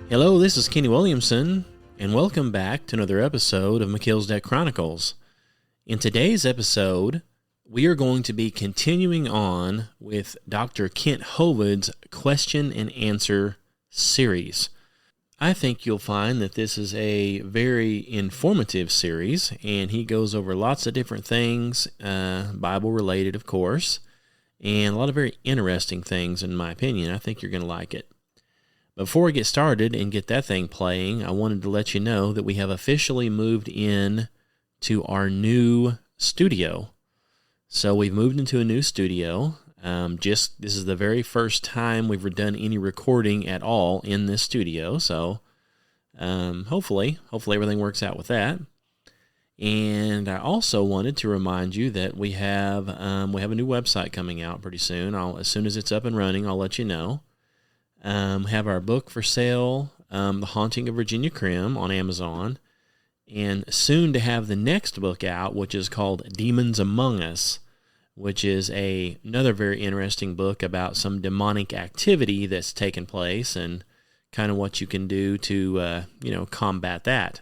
Hello, this is Kenny Williamson, and welcome back to another episode of Melchizedek Chronicles. In today's episode, we are going to be continuing on with Dr. Kent Hovind's question and answer series. I think you'll find that this is a very informative series, and he goes over lots of different things, Bible-related, of course, and a lot of very interesting things, in my opinion. I think you're going to like it. Before we get started and get that thing playing, I wanted to let you know that we have officially moved in to our new studio. So we've moved into a new studio. This is the very first time we've done any recording at all in this studio. So hopefully everything works out with that. And I also wanted to remind you that we have a new website coming out pretty soon. As soon as it's up and running, I'll let you know. Have our book for sale, The Haunting of Virginia Krim, on Amazon, and soon to have the next book out, which is called Demons Among Us, which is another very interesting book about some demonic activity that's taken place and kind of what you can do to combat that.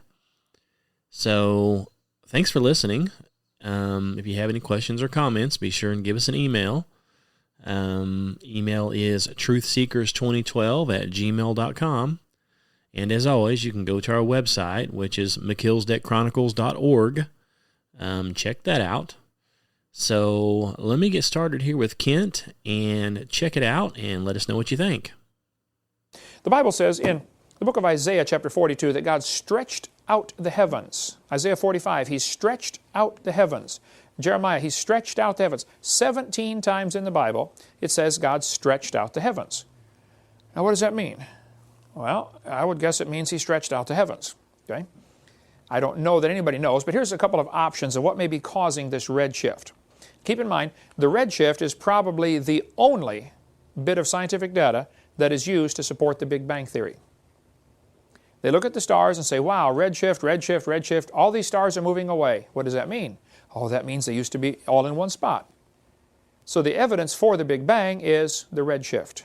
So thanks for listening. If you have any questions or comments, be sure and give us an email. Email is truthseekers2012@gmail.com. And as always, you can go to our website, which is melchizedekchronicles.org. Check that out. So let me get started here with Kent and check it out and let us know what you think. The Bible says in the book of Isaiah chapter 42 that God stretched out the heavens. Isaiah 45, He stretched out the heavens. Jeremiah, He stretched out the heavens. 17 times in the Bible, it says God stretched out the heavens. Now, what does that mean? Well, I would guess it means He stretched out the heavens. Okay? I don't know that anybody knows, but here's a couple of options of what may be causing this redshift. Keep in mind, the redshift is probably the only bit of scientific data that is used to support the Big Bang Theory. They look at the stars and say, wow, redshift, redshift, redshift, all these stars are moving away. What does that mean? Oh, that means they used to be all in one spot. So the evidence for the Big Bang is the redshift.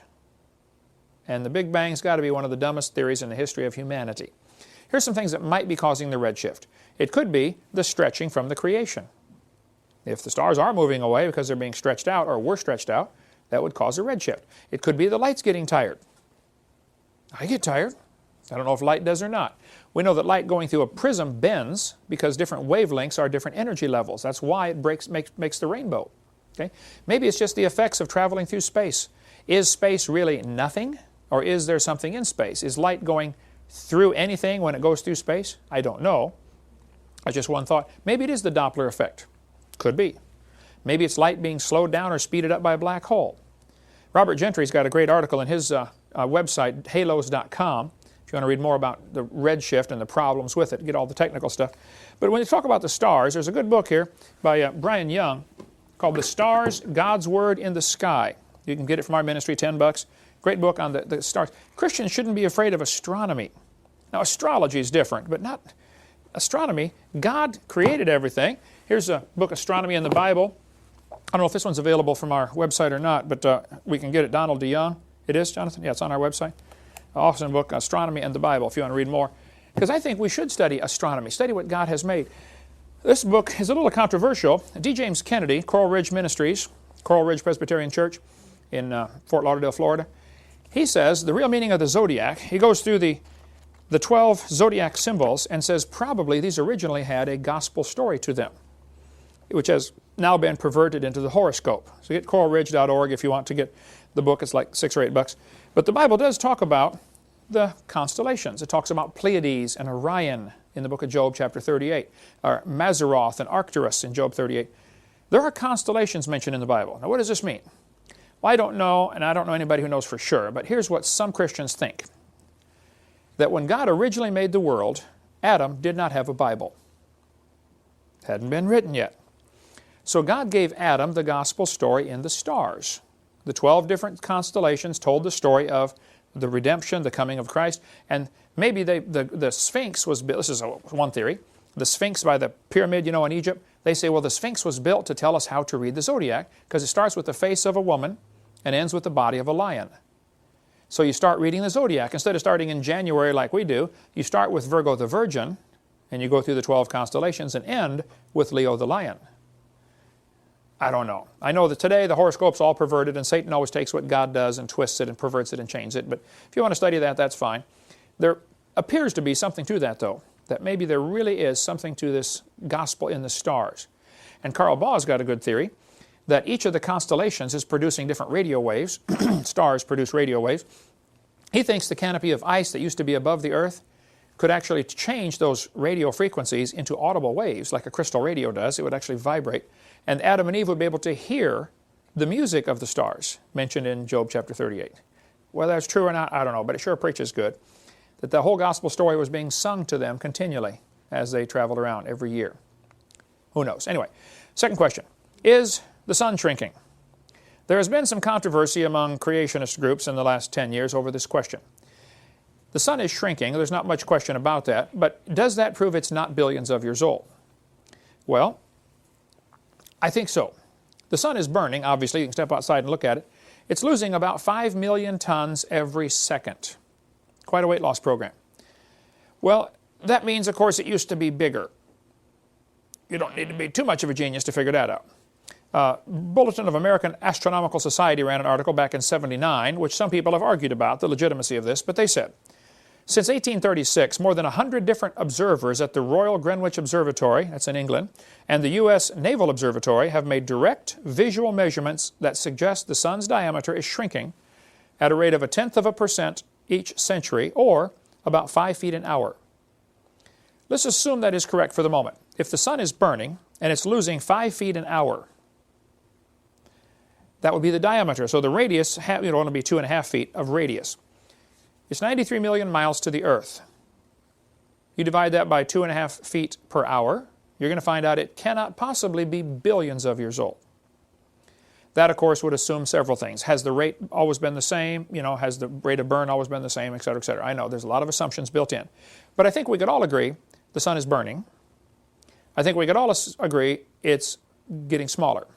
And the Big Bang's got to be one of the dumbest theories in the history of humanity. Here's some things that might be causing the redshift. It could be the stretching from the creation. If the stars are moving away because they're being stretched out or were stretched out, that would cause a redshift. It could be the light's getting tired. I get tired. I don't know if light does or not. We know that light going through a prism bends because different wavelengths are different energy levels. That's why it makes the rainbow. Okay? Maybe it's just the effects of traveling through space. Is space really nothing, or is there something in space? Is light going through anything when it goes through space? I don't know. That's just one thought. Maybe it is the Doppler effect. Could be. Maybe it's light being slowed down or speeded up by a black hole. Robert Gentry's got a great article in his website, halos.com. If you want to read more about the redshift and the problems with it, get all the technical stuff. But when you talk about the stars, there's a good book here by Brian Young called The Stars, God's Word in the Sky. You can get it from our ministry, $10. Great book on the stars. Christians shouldn't be afraid of astronomy. Now, astrology is different, but not astronomy. God created everything. Here's a book, Astronomy in the Bible. I don't know if this one's available from our website or not, but we can get it. Donald DeYoung. It is, Jonathan? Yeah, it's on our website. Awesome book, Astronomy and the Bible, if you want to read more. Because I think we should study astronomy, study what God has made. This book is a little controversial. D. James Kennedy, Coral Ridge Ministries, Coral Ridge Presbyterian Church in Fort Lauderdale, Florida. He says the real meaning of the zodiac, he goes through the 12 zodiac symbols and says probably these originally had a gospel story to them, which has now been perverted into the horoscope. So get coralridge.org if you want to get the book. It's like $6 or $8. But the Bible does talk about the constellations. It talks about Pleiades and Orion in the book of Job chapter 38, or Mazzaroth and Arcturus in Job 38. There are constellations mentioned in the Bible. Now what does this mean? Well, I don't know, and I don't know anybody who knows for sure, but here's what some Christians think. That when God originally made the world, Adam did not have a Bible. It hadn't been written yet. So God gave Adam the gospel story in the stars. The 12 different constellations told the story of the redemption, the coming of Christ, and maybe the Sphinx was built. This is one theory. The Sphinx by the pyramid, in Egypt, they say, well, the Sphinx was built to tell us how to read the zodiac because it starts with the face of a woman and ends with the body of a lion. So you start reading the zodiac. Instead of starting in January like we do, you start with Virgo the Virgin, and you go through the 12 constellations and end with Leo the Lion. I don't know. I know that today the horoscope's all perverted, and Satan always takes what God does and twists it and perverts it and changes it. But if you want to study that, that's fine. There appears to be something to that, though, that maybe there really is something to this gospel in the stars. And Carl Baugh's got a good theory that each of the constellations is producing different radio waves. Stars produce radio waves. He thinks the canopy of ice that used to be above the earth could actually change those radio frequencies into audible waves, like a crystal radio does. It would actually vibrate. And Adam and Eve would be able to hear the music of the stars, mentioned in Job chapter 38. Whether that's true or not, I don't know, but it sure preaches good. That the whole gospel story was being sung to them continually as they traveled around every year. Who knows? Anyway, second question. Is the sun shrinking? There has been some controversy among creationist groups in the last 10 years over this question. The sun is shrinking. There's not much question about that. But does that prove it's not billions of years old? Well, I think so. The sun is burning, obviously. You can step outside and look at it. It's losing about 5 million tons every second. Quite a weight loss program. Well, that means, of course, it used to be bigger. You don't need to be too much of a genius to figure that out. Bulletin of American Astronomical Society ran an article back in '79, which some people have argued about the legitimacy of this, but they said, since 1836, more than 100 different observers at the Royal Greenwich Observatory, that's in England, and the U.S. Naval Observatory have made direct visual measurements that suggest the sun's diameter is shrinking at a rate of 0.1% each century, or about 5 feet an hour. Let's assume that is correct for the moment. If the sun is burning and it's losing 5 feet an hour, that would be the diameter. So the radius would only be 2.5 feet of radius. It's 93 million miles to the Earth. You divide that by 2.5 feet per hour, you're going to find out it cannot possibly be billions of years old. That, of course, would assume several things. Has the rate always been the same? Has the rate of burn always been the same, et cetera, et cetera? I know there's a lot of assumptions built in. But I think we could all agree the sun is burning. I think we could all agree it's getting smaller.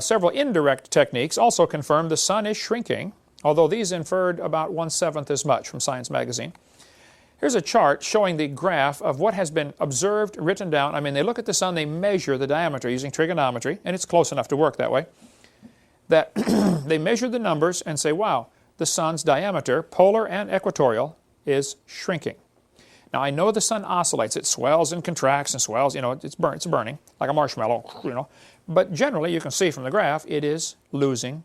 Several indirect techniques also confirm the sun is shrinking, although these inferred about 1/7 as much from Science magazine. Here's a chart showing the graph of what has been observed, written down. I mean, they look at the sun, they measure the diameter using trigonometry, and it's close enough to work that way, that they measure the numbers and say, wow, the sun's diameter, polar and equatorial, is shrinking. Now, I know the sun oscillates. It swells and contracts and swells. It's burning like a marshmallow, But generally, you can see from the graph, it is losing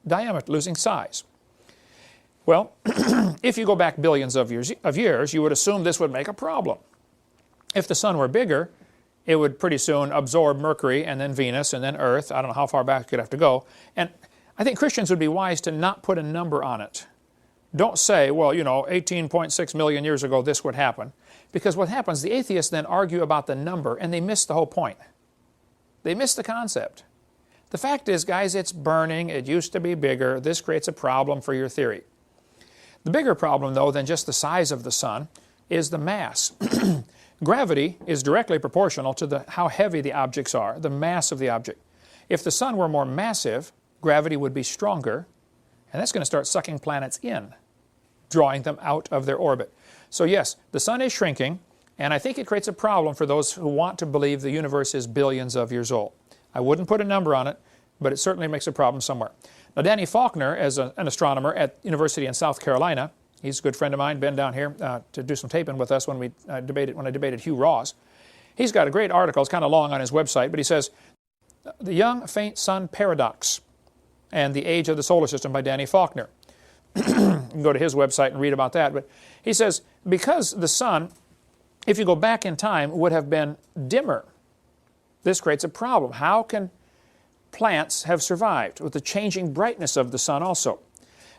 diameter, losing size. Well, if you go back billions of years, you would assume this would make a problem. If the sun were bigger, it would pretty soon absorb Mercury and then Venus and then Earth. I don't know how far back it could have to go. And I think Christians would be wise to not put a number on it. Don't say, well, 18.6 million years ago this would happen. Because what happens, the atheists then argue about the number and they miss the whole point. They miss the concept. The fact is, guys, it's burning. It used to be bigger. This creates a problem for your theory. The bigger problem, though, than just the size of the sun is the mass. Gravity is directly proportional to how heavy the objects are, the mass of the object. If the sun were more massive, gravity would be stronger, and that's going to start sucking planets in, drawing them out of their orbit. So yes, the sun is shrinking, and I think it creates a problem for those who want to believe the universe is billions of years old. I wouldn't put a number on it, but it certainly makes a problem somewhere. Now, Danny Faulkner, as an astronomer at University in South Carolina, he's a good friend of mine, been down here to do some taping with us when I debated Hugh Ross. He's got a great article. It's kind of long on his website, but he says, The Young Faint Sun Paradox and the Age of the Solar System by Danny Faulkner. You can go to his website and read about that. But he says, because the sun, if you go back in time, would have been dimmer, this creates a problem. How can plants have survived with the changing brightness of the sun also?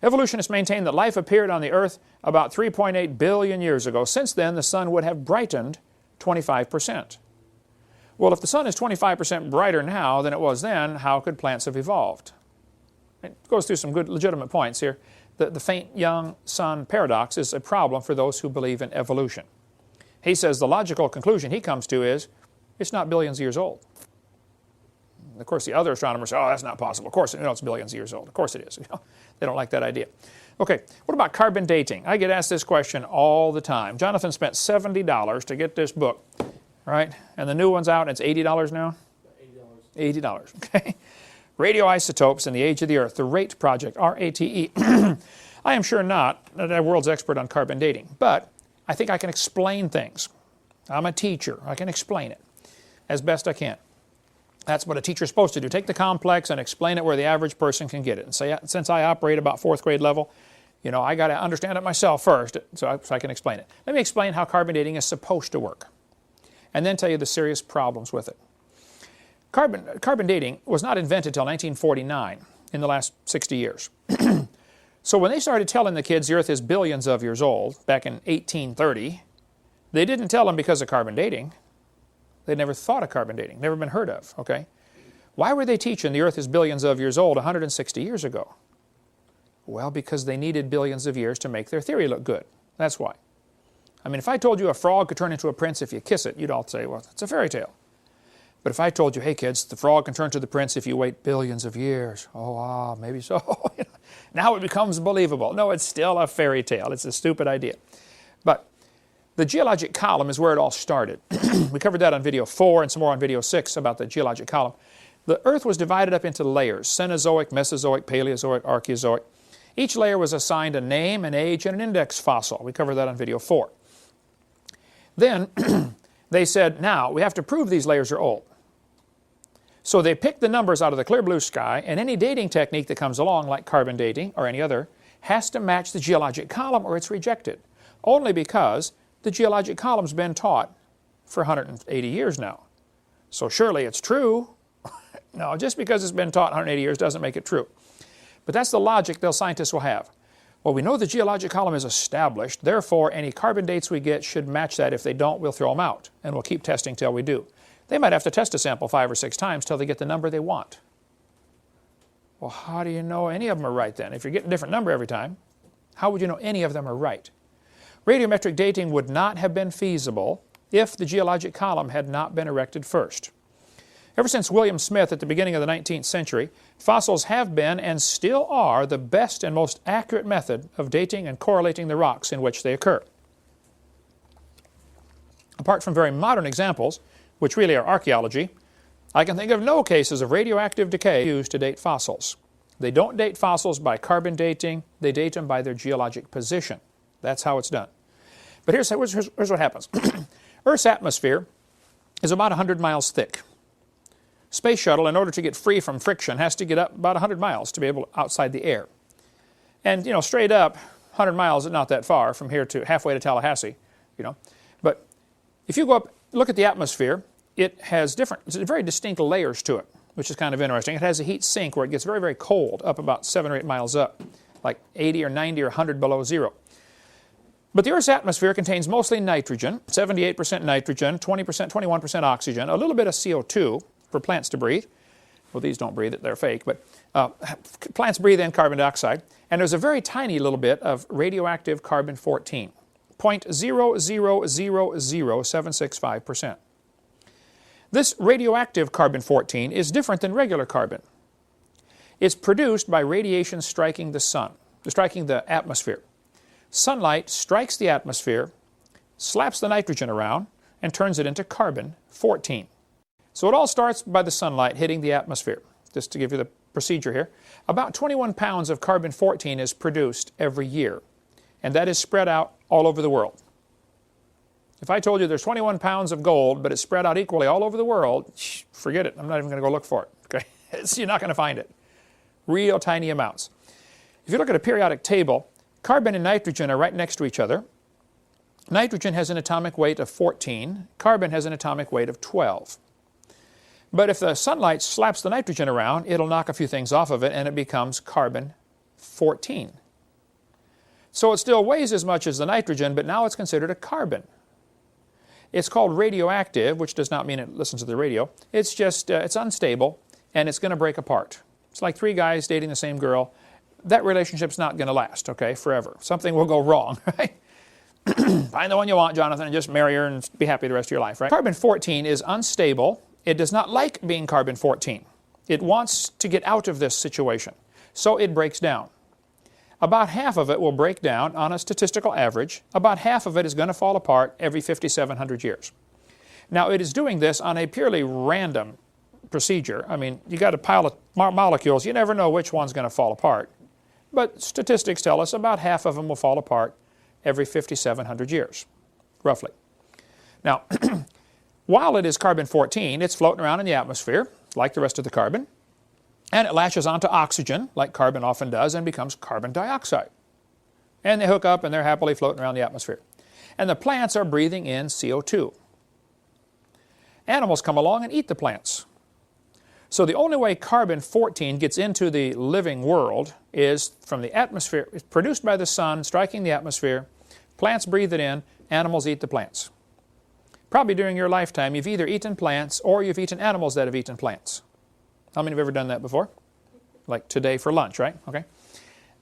Evolutionists maintain that life appeared on the Earth about 3.8 billion years ago. Since then, the sun would have brightened 25%. Well, if the sun is 25% brighter now than it was then, how could plants have evolved? It goes through some good legitimate points here. The faint young sun paradox is a problem for those who believe in evolution. He says the logical conclusion he comes to is, it's not billions of years old. Of course, the other astronomers say, oh, that's not possible. Of course, it's billions of years old. Of course it is. They don't like that idea. Okay, what about carbon dating? I get asked this question all the time. Jonathan spent $70 to get this book, right? And the new one's out, and it's $80 now? $80, okay. Radioisotopes in the Age of the Earth, the RATE project, R-A-T-E. I am sure not a world's expert on carbon dating, but I think I can explain things. I'm a teacher. I can explain it as best I can. That's what a teacher's supposed to do. Take the complex and explain it where the average person can get it. And say, since I operate about 4th grade level, I got to understand it myself first so I can explain it. Let me explain how carbon dating is supposed to work, and then tell you the serious problems with it. Carbon dating was not invented until 1949, in the last 60 years. So when they started telling the kids the Earth is billions of years old, back in 1830, they didn't tell them because of carbon dating. They'd never thought of carbon dating, never been heard of, okay? Why were they teaching the Earth is billions of years old 160 years ago? Well, because they needed billions of years to make their theory look good. That's why. I mean, if I told you a frog could turn into a prince if you kiss it, you'd all say, well, it's a fairy tale. But if I told you, hey kids, the frog can turn to the prince if you wait billions of years, maybe so. Now it becomes believable. No, it's still a fairy tale. It's a stupid idea. But the geologic column is where it all started. We covered that on video 4 and some more on video 6 about the geologic column. The Earth was divided up into layers: Cenozoic, Mesozoic, Paleozoic, Archeozoic. Each layer was assigned a name, an age, and an index fossil. We covered that on video 4. Then they said, now we have to prove these layers are old. So they picked the numbers out of the clear blue sky, and any dating technique that comes along, like carbon dating or any other, has to match the geologic column or it's rejected. Only because the geologic column's been taught for 180 years now. So surely it's true. No, just because it's been taught 180 years doesn't make it true. But that's the logic those scientists will have. Well, we know the geologic column is established, therefore any carbon dates we get should match that. If they don't, we'll throw them out, and we'll keep testing till we do. They might have to test a sample 5 or 6 times till they get the number they want. Well, how do you know any of them are right then? If you're getting a different number every time, how would you know any of them are right? Radiometric dating would not have been feasible if the geologic column had not been erected first. Ever since William Smith at the beginning of the 19th century, fossils have been and still are the best and most accurate method of dating and correlating the rocks in which they occur. Apart from very modern examples, which really are archaeology, I can think of no cases of radioactive decay used to date fossils. They don't date fossils by carbon dating, they date them by their geologic position. That's how it's done. But here's what happens. Earth's atmosphere is about 100 miles thick. Space shuttle, in order to get free from friction, has to get up about 100 miles to be able to outside the air. And, straight up, 100 miles is not that far from here to halfway to Tallahassee, But if you go up, look at the atmosphere, it has very distinct layers to it, which is kind of interesting. It has a heat sink where it gets very, very cold, up about 7 or 8 miles up, like 80 or 90 or 100 below zero. But the Earth's atmosphere contains mostly nitrogen, 78% nitrogen, 21% oxygen, a little bit of CO2 for plants to breathe. Well, these don't breathe it, they're fake, but plants breathe in carbon dioxide. And there's a very tiny little bit of radioactive carbon-14, 0.0000765%. This radioactive carbon-14 is different than regular carbon. It's produced by radiation striking the sun, striking the atmosphere. Sunlight strikes the atmosphere, slaps the nitrogen around, and turns it into carbon-14. So it all starts by the sunlight hitting the atmosphere. Just to give you the procedure here. About 21 pounds of carbon-14 is produced every year, and that is spread out all over the world. If I told you there's 21 pounds of gold, but it's spread out equally all over the world, forget it. I'm not even going to go look for it. Okay? You're not going to find it. Real tiny amounts. If you look at a periodic table, carbon and nitrogen are right next to each other. Nitrogen has an atomic weight of 14. Carbon has an atomic weight of 12. But if the sunlight slaps the nitrogen around, it'll knock a few things off of it, and it becomes carbon-14. So it still weighs as much as the nitrogen, but now it's considered a carbon. It's called radioactive, which does not mean it listens to the radio. It's just, it's unstable, and it's going to break apart. It's like 3 guys dating the same girl. That relationship's not going to last, okay, forever. Something will go wrong, right? Find the one you want, Jonathan, and just marry her and be happy the rest of your life, right? Carbon-14 is unstable. It does not like being carbon-14. It wants to get out of this situation, so it breaks down. About half of it will break down on a statistical average. About half of it is going to fall apart every 5,700 years. Now, it is doing this on a purely random procedure. I mean, you got a pile of molecules. You never know which one's going to fall apart. But statistics tell us about half of them will fall apart every 5,700 years, roughly. Now, while it is carbon-14, it's floating around in the atmosphere, like the rest of the carbon, and it latches onto oxygen, like carbon often does, and becomes carbon dioxide. And they hook up, and they're happily floating around the atmosphere. And the plants are breathing in CO2. Animals come along and eat the plants. So the only way carbon-14 gets into the living world is from the atmosphere. It's produced by the sun, striking the atmosphere. Plants breathe it in. Animals eat the plants. Probably during your lifetime, you've either eaten plants or you've eaten animals that have eaten plants. How many have ever done that before? Like today for lunch, right? Okay.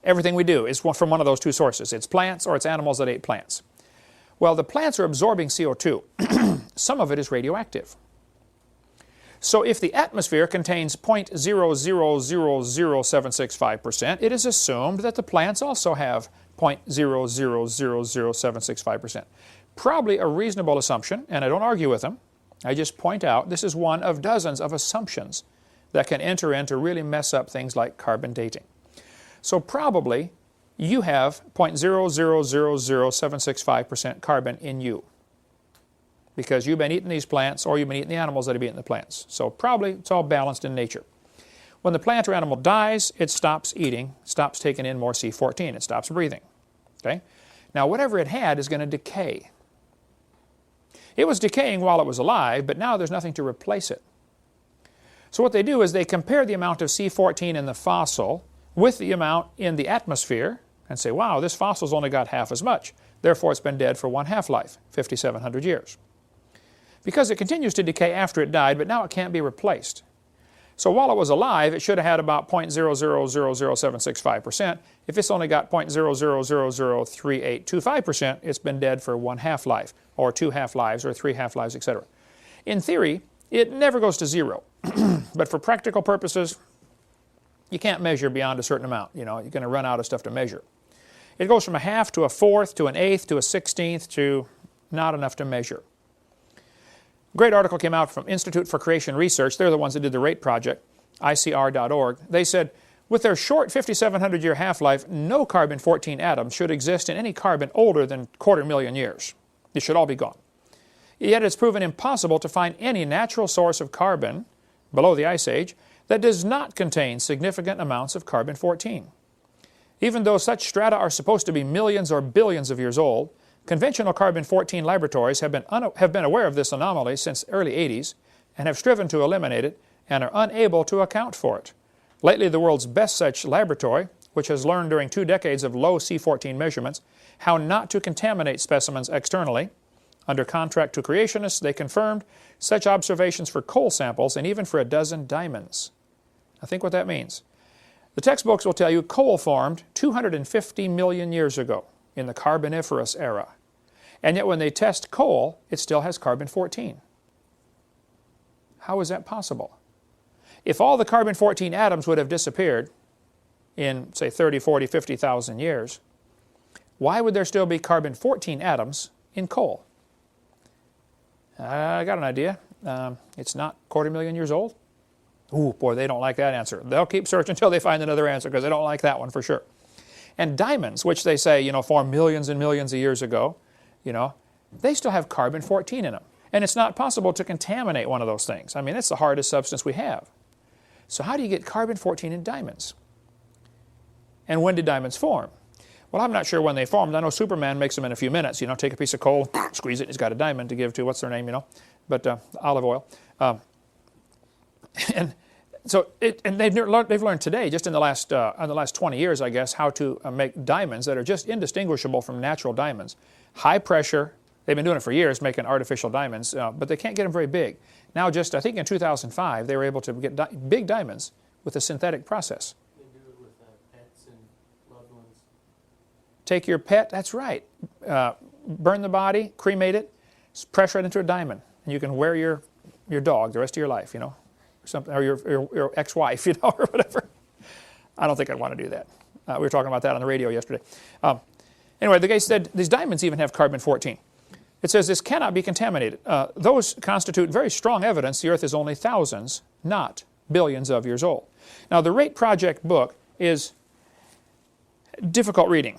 Everything we do is from one of those two sources. It's plants or it's animals that ate plants. Well, the plants are absorbing CO2. Some of it is radioactive. So if the atmosphere contains 0.0000765%, it is assumed that the plants also have 0.0000765%. Probably a reasonable assumption, and I don't argue with them. I just point out this is one of dozens of assumptions that can enter in to really mess up things like carbon dating. So probably you have 0.0000765% carbon in you, because you've been eating these plants or you've been eating the animals that have eaten the plants. So probably it's all balanced in nature. When the plant or animal dies, it stops eating, stops taking in more C14. It stops breathing. Okay? Now whatever it had is going to decay. It was decaying while it was alive, but now there's nothing to replace it. So what they do is they compare the amount of C14 in the fossil with the amount in the atmosphere and say, wow, this fossil's only got half as much. Therefore, it's been dead for one half-life, 5,700 years. Because it continues to decay after it died, but now it can't be replaced. So while it was alive, it should have had about 0.0000765%. If it's only got 0.0003825%, it's been dead for one half-life, or two half-lives, or three half-lives, etc. In theory, it never goes to zero. But for practical purposes, you can't measure beyond a certain amount. You know, you're going to run out of stuff to measure. It goes from a half to a fourth to an eighth to a 16th to not enough to measure. A great article came out from Institute for Creation Research. They're the ones that did the RATE project, ICR.org. They said, with their short 5,700-year half-life, no carbon-14 atoms should exist in any carbon older than 250,000 years. It should all be gone. Yet it's proven impossible to find any natural source of carbon below the Ice Age that does not contain significant amounts of carbon-14. Even though such strata are supposed to be millions or billions of years old, conventional carbon-14 laboratories have been aware of this anomaly since the early 80s and have striven to eliminate it and are unable to account for it. Lately, the world's best such laboratory, which has learned during 2 decades of low C14 measurements how not to contaminate specimens externally, under contract to creationists, they confirmed such observations for coal samples and even for a dozen diamonds. Now think what that means. The textbooks will tell you coal formed 250 million years ago in the Carboniferous era. And yet when they test coal, it still has carbon-14. How is that possible? If all the carbon-14 atoms would have disappeared in, say, 30, 40, 50,000 years, why would there still be carbon-14 atoms in coal? I got an idea. It's not 250,000 years old. Ooh, boy, they don't like that answer. They'll keep searching until they find another answer because they don't like that one for sure. And diamonds, which they say, formed millions and millions of years ago, they still have carbon-14 in them. And it's not possible to contaminate one of those things. I mean, it's the hardest substance we have. So how do you get carbon-14 in diamonds? And when did diamonds form? Well, I'm not sure when they formed. I know Superman makes them in a few minutes. Take a piece of coal, squeeze it, he's got a diamond to give to, what's their name, but olive oil. And they've learned today, just in the last 20 years, I guess, how to make diamonds that are just indistinguishable from natural diamonds. High pressure. They've been doing it for years, making artificial diamonds, but they can't get them very big. Now, I think in 2005, they were able to get big diamonds with a synthetic process. They do it with pets and loved ones. Take your pet, that's right, burn the body, cremate it, press right into a diamond, and you can wear your dog the rest of your life, something, or your ex-wife, you know, or whatever. I don't think I'd want to do that. We were talking about that on the radio yesterday. Anyway, the guy said these diamonds even have carbon-14. It says this cannot be contaminated. Those constitute very strong evidence the Earth is only thousands, not billions of years old. Now, the Rate Project book is difficult reading,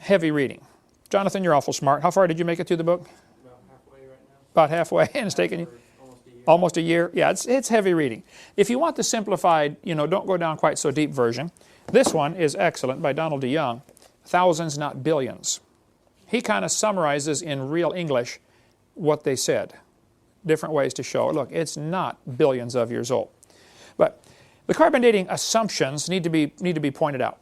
heavy reading. Jonathan, you're awful smart. How far did you make it through the book? About halfway right now. About halfway, and it's taken you almost a year. Yeah, it's heavy reading. If you want the simplified, you know, don't go down quite so deep version, this one is excellent by Donald DeYoung, Thousands, Not Billions. He kind of summarizes in real English what they said. Different ways to show, look, it's not billions of years old. But the carbon dating assumptions need to be pointed out.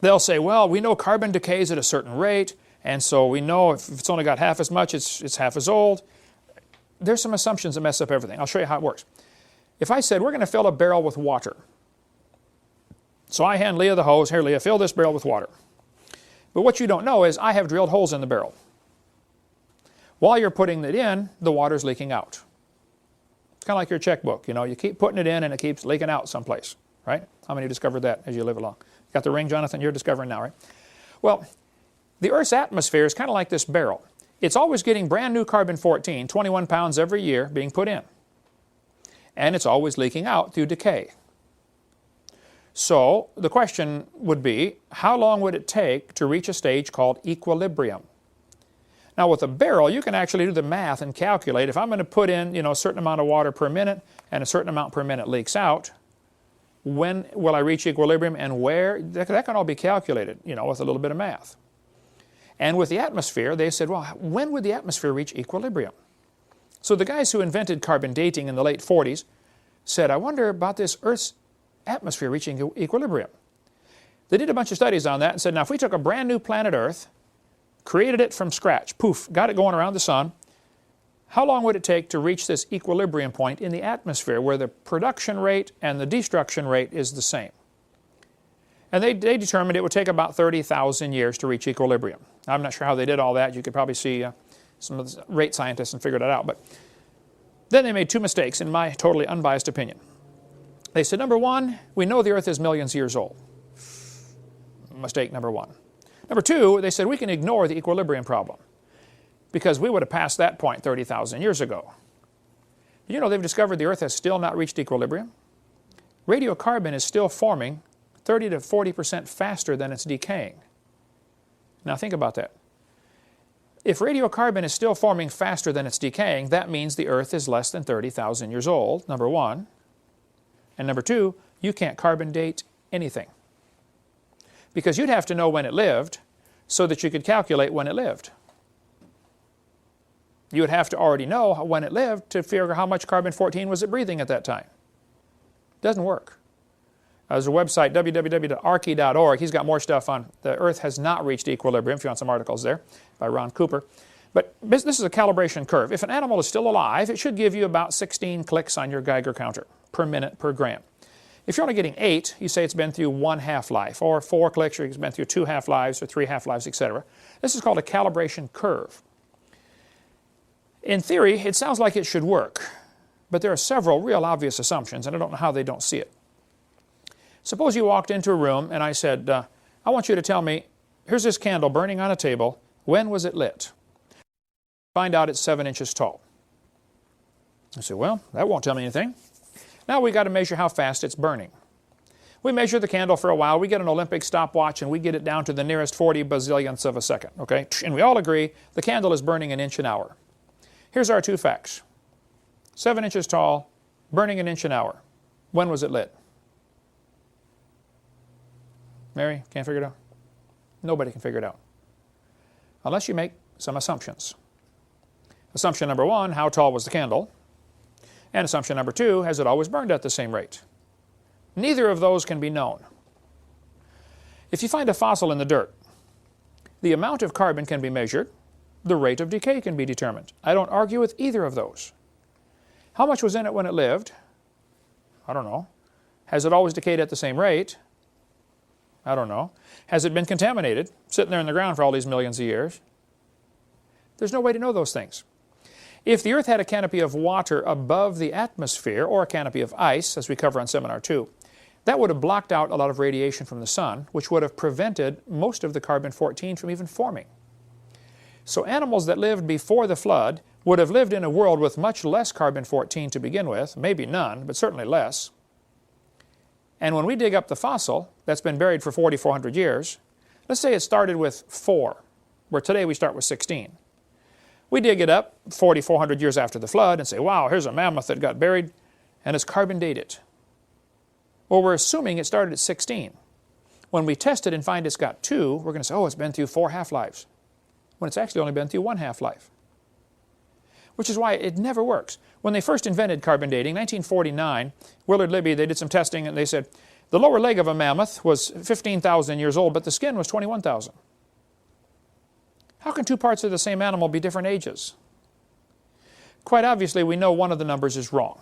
They'll say, well, we know carbon decays at a certain rate, and so we know if it's only got half as much, it's half as old. There's some assumptions that mess up everything. I'll show you how it works. If I said, we're going to fill a barrel with water. So I hand Leah the hose. Here, Leah, fill this barrel with water. But what you don't know is I have drilled holes in the barrel. While you're putting it in, the water's leaking out. It's kind of like your checkbook. You know, you keep putting it in and it keeps leaking out someplace, right? How many discovered that as you live along? Got the ring, Jonathan? You're discovering now, right? Well, the Earth's atmosphere is kind of like this barrel. It's always getting brand new carbon-14, 21 pounds every year being put in. And it's always leaking out through decay. So the question would be, how long would it take to reach a stage called equilibrium? Now with a barrel, you can actually do the math and calculate. If I'm going to put in, you know, a certain amount of water per minute and a certain amount per minute leaks out, when will I reach equilibrium and where? That can all be calculated, you know, with a little bit of math. And with the atmosphere, they said, well, when would the atmosphere reach equilibrium? So the guys who invented carbon dating in the late 40s said, I wonder about this Earth's atmosphere reaching equilibrium. They did a bunch of studies on that and said, now if we took a brand new planet Earth, created it from scratch, poof, got it going around the sun, how long would it take to reach this equilibrium point in the atmosphere where the production rate and the destruction rate is the same? And they determined it would take about 30,000 years to reach equilibrium. I'm not sure how they did all that. You could probably see some of the rate scientists and figure that out. But then they made two mistakes in my totally unbiased opinion. They said, number one, we know the Earth is millions of years old. Mistake number one. Number two, they said we can ignore the equilibrium problem because we would have passed that point 30,000 years ago. You know, they've discovered the Earth has still not reached equilibrium. Radiocarbon is still forming 30 to 40% faster than it's decaying. Now think about that. If radiocarbon is still forming faster than it's decaying, that means the Earth is less than 30,000 years old, number one. And number two, you can't carbon date anything. Because you'd have to know when it lived so that you could calculate when it lived. You would have to already know when it lived to figure how much carbon-14 was it breathing at that time. Doesn't work. There's a website, www.archy.org. He's got more stuff on the Earth has not reached equilibrium, if you want some articles there, by Ron Cooper. But this is a calibration curve. If an animal is still alive, it should give you about 16 clicks on your Geiger counter per minute per gram. If you're only getting 8, you say it's been through 1 half-life, or 4 clicks, or it's been through 2 half-lives, or 3 half-lives, etc. This is called a calibration curve. In theory, it sounds like it should work, but there are several real obvious assumptions, and I don't know how they don't see it. Suppose you walked into a room and I said, I want you to tell me, here's this candle burning on a table, when was it lit? Find out it's 7 inches tall. I say, well, that won't tell me anything. Now we've got to measure how fast it's burning. We measure the candle for a while, we get an Olympic stopwatch and we get it down to the nearest 40 bazillionths of a second, okay? And we all agree the candle is burning 1 inch an hour. Here's our two facts. 7 inches tall, burning 1 inch an hour. When was it lit? Mary, can't figure it out? Nobody can figure it out. Unless you make some assumptions. Assumption number one, how tall was the candle? And assumption number two, has it always burned at the same rate? Neither of those can be known. If you find a fossil in the dirt, the amount of carbon can be measured, the rate of decay can be determined. I don't argue with either of those. How much was in it when it lived? I don't know. Has it always decayed at the same rate? I don't know. Has it been contaminated, sitting there in the ground for all these millions of years? There's no way to know those things. If the Earth had a canopy of water above the atmosphere, or a canopy of ice, as we cover on Seminar 2, that would have blocked out a lot of radiation from the sun, which would have prevented most of the carbon-14 from even forming. So animals that lived before the flood would have lived in a world with much less carbon-14 to begin with, maybe none, but certainly less. And when we dig up the fossil that's been buried for 4,400 years, let's say it started with 4, where today we start with 16. We dig it up 4,400 years after the flood and say, wow, here's a mammoth that got buried, and it's carbon dated. Well, we're assuming it started at 16. When we test it and find it's got 2, we're going to say, oh, it's been through 4 half-lives, when it's actually only been through 1 half-life. Which is why it never works. When they first invented carbon dating, 1949, Willard Libby, they did some testing and they said, the lower leg of a mammoth was 15,000 years old, but the skin was 21,000. How can 2 parts of the same animal be different ages? Quite obviously, we know one of the numbers is wrong.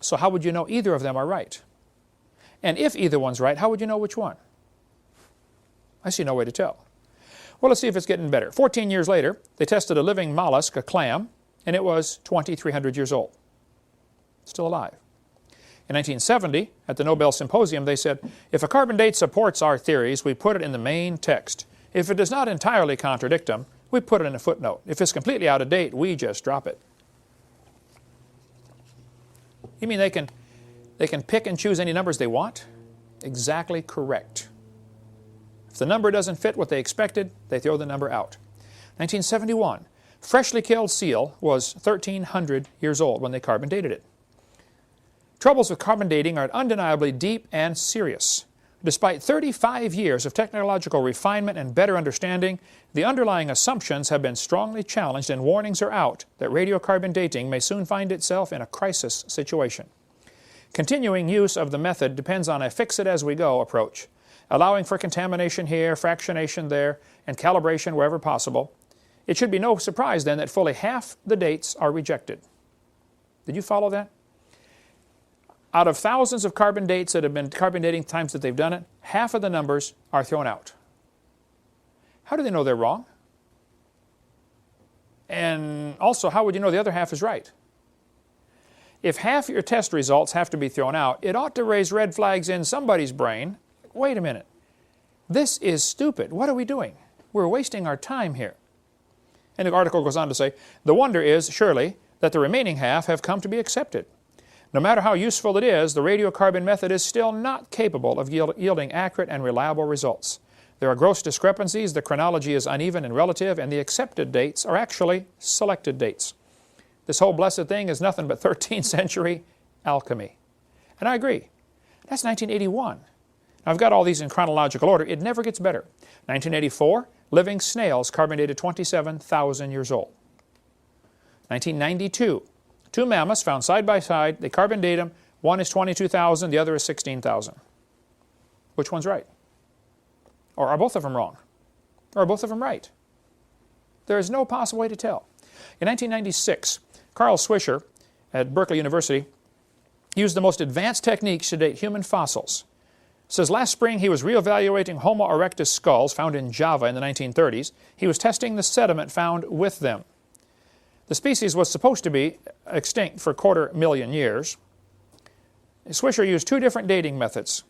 So how would you know either of them are right? And if either one's right, how would you know which one? I see no way to tell. Well, let's see if it's getting better. 14 years later, they tested a living mollusk, a clam, and it was 2,300 years old. Still alive. In 1970, at the Nobel Symposium, they said, if a carbon date supports our theories, we put it in the main text. If it does not entirely contradict them, we put it in a footnote. If it's completely out of date, we just drop it. You mean they can pick and choose any numbers they want? Exactly correct. If the number doesn't fit what they expected, they throw the number out. 1971, freshly killed seal was 1,300 years old when they carbon dated it. Troubles with carbon dating are undeniably deep and serious. Despite 35 years of technological refinement and better understanding, the underlying assumptions have been strongly challenged and warnings are out that radiocarbon dating may soon find itself in a crisis situation. Continuing use of the method depends on a fix-it-as-we-go approach, allowing for contamination here, fractionation there, and calibration wherever possible. It should be no surprise then that fully half the dates are rejected. Did you follow that? Out of thousands of carbon dates that have been carbon dating times that they've done it, half of the numbers are thrown out. How do they know they're wrong? And also, how would you know the other half is right? If half your test results have to be thrown out, it ought to raise red flags in somebody's brain. Wait a minute. This is stupid. What are we doing? We're wasting our time here. And the article goes on to say, the wonder is, surely, that the remaining half have come to be accepted. No matter how useful it is, the radiocarbon method is still not capable of yielding accurate and reliable results. There are gross discrepancies, the chronology is uneven and relative, and the accepted dates are actually selected dates. This whole blessed thing is nothing but 13th century alchemy. And I agree. That's 1981. I've got all these in chronological order. It never gets better. 1984, living snails carbon dated 27,000 years old. 1992, 2 mammoths found side by side. They carbon date them. One is 22,000, the other is 16,000. Which one's right? Or are both of them wrong? Or are both of them right? There is no possible way to tell. In 1996, Carl Swisher at Berkeley University used the most advanced techniques to date human fossils. It says last spring he was reevaluating Homo erectus skulls found in Java in the 1930s. He was testing the sediment found with them. The species was supposed to be extinct for 250,000 years. Swisher used 2 different dating methods.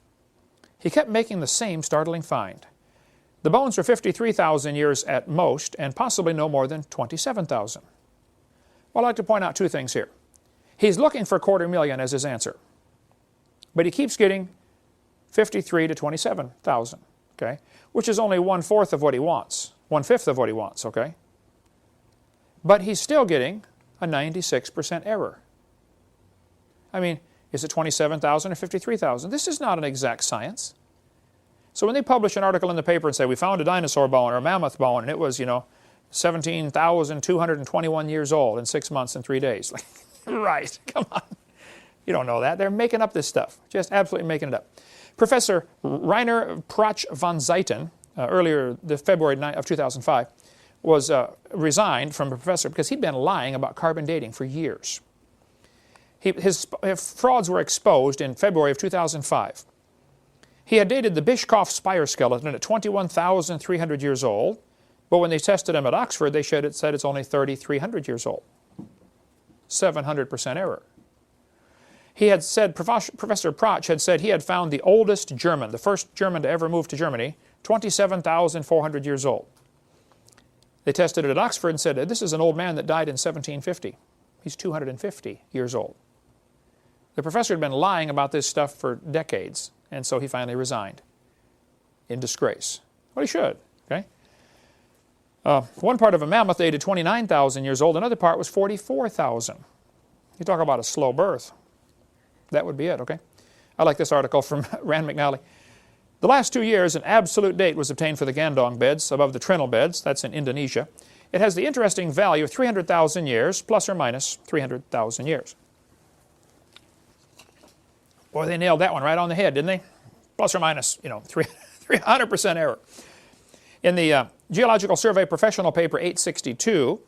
He kept making the same startling find. The bones were 53,000 years at most, and possibly no more than 27,000. Well, I'd like to point out 2 things here. He's looking for 250,000 as his answer, but he keeps getting 53 to 27,000, okay, which is only 1/4 of what he wants, 1/5 of what he wants, okay? But he's still getting a 96% error. I mean, is it 27,000 or 53,000? This is not an exact science. So when they publish an article in the paper and say, we found a dinosaur bone or a mammoth bone, and it was, 17,221 years old in 6 months and 3 days. Right, come on. You don't know that. They're making up this stuff, just absolutely making it up. Professor Rainer Prach von Zeiten, earlier February of 2005, was resigned from a professor because he'd been lying about carbon dating for years. His frauds were exposed in February of 2005. He had dated the Bishkopf spire skeleton at 21,300 years old, But when they tested him at Oxford, they said it's only 3,300 years old. 700% error. He had said, Professor Protsch had said he had found the oldest German, the first German to ever move to Germany, 27,400 years old. They tested it at Oxford and said, this is an old man that died in 1750. He's 250 years old. The professor had been lying about this stuff for decades, and so he finally resigned in disgrace. Well, he should, okay? One part of a mammoth dated 29,000 years old. Another part was 44,000. You talk about a slow birth. That would be it, okay? I like this article from Rand McNally. The last 2 years, an absolute date was obtained for the Gandong beds above the Trinil beds. That's in Indonesia. It has the interesting value of 300,000 years, plus or minus 300,000 years. Boy, they nailed that one right on the head, didn't they? Plus or minus, 300% error. In the Geological Survey Professional Paper 862,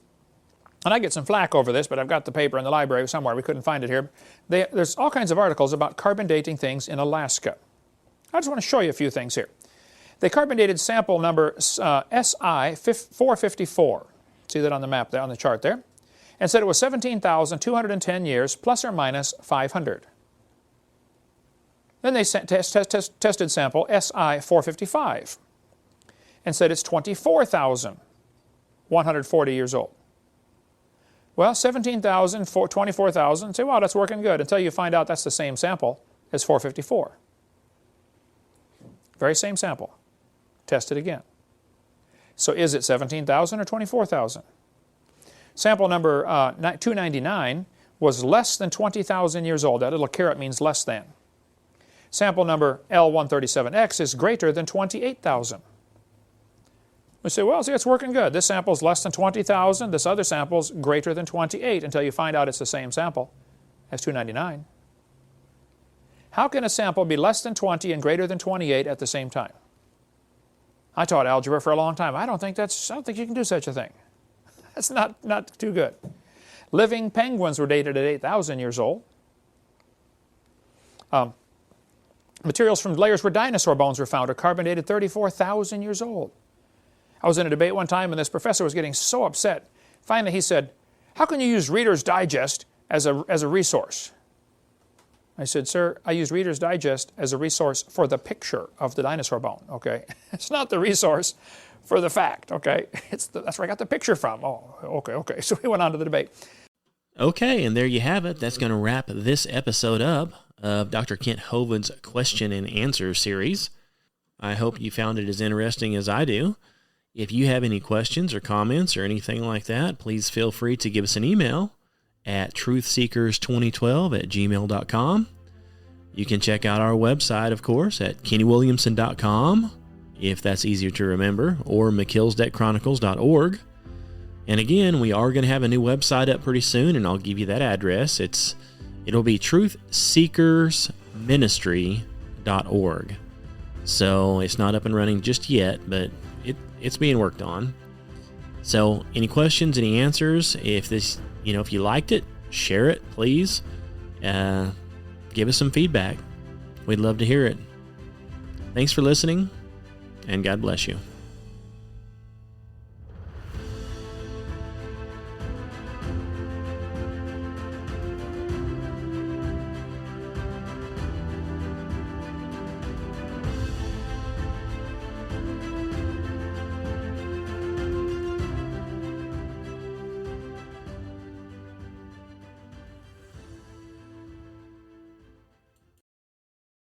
and I get some flack over this, but I've got the paper in the library somewhere. We couldn't find it here. There's all kinds of articles about carbon dating things in Alaska. I just want to show you a few things here. They carbon dated sample number SI-454. See that on the map there, on the chart there? And said it was 17,210 years, plus or minus 500. Then they tested sample SI-455 and said it's 24,140 years old. Well, 17,000, 24,000, say, wow, that's working good, until you find out that's the same sample as 454. Very same sample. Test it again. So is it 17,000 or 24,000? Sample number 299 was less than 20,000 years old. That little caret means less than. Sample number L137X is greater than 28,000. We say, well, see, it's working good. This sample's less than 20,000. This other sample's greater than 28, until you find out it's the same sample as 299. How can a sample be less than 20 and greater than 28 at the same time? I taught algebra for a long time. I don't think you can do such a thing. That's not too good. Living penguins were dated at 8,000 years old. Materials from layers where dinosaur bones were found are carbon dated 34,000 years old. I was in a debate one time, and this professor was getting so upset. Finally, he said, how can you use Reader's Digest as a resource? I said, sir, I use Reader's Digest as a resource for the picture of the dinosaur bone, okay? It's not the resource for the fact, okay? That's where I got the picture from. Oh, okay. So we went on to the debate. Okay, and there you have it. That's going to wrap this episode up of Dr. Kent Hovind's Question and Answer series. I hope you found it as interesting as I do. If you have any questions or comments or anything like that, please feel free to give us an email at truthseekers2012@gmail.com. You can check out our website, of course, at kennywilliamson.com, if that's easier to remember, or melchizedekchronicles.org. And again, we are going to have a new website up pretty soon, and I'll give you that address. It'll be truthseekersministry.org. So it's not up and running just yet, but it's being worked on. So any questions, any answers, if you liked it, share it, please. Give us some feedback. We'd love to hear it. Thanks for listening, and God bless you.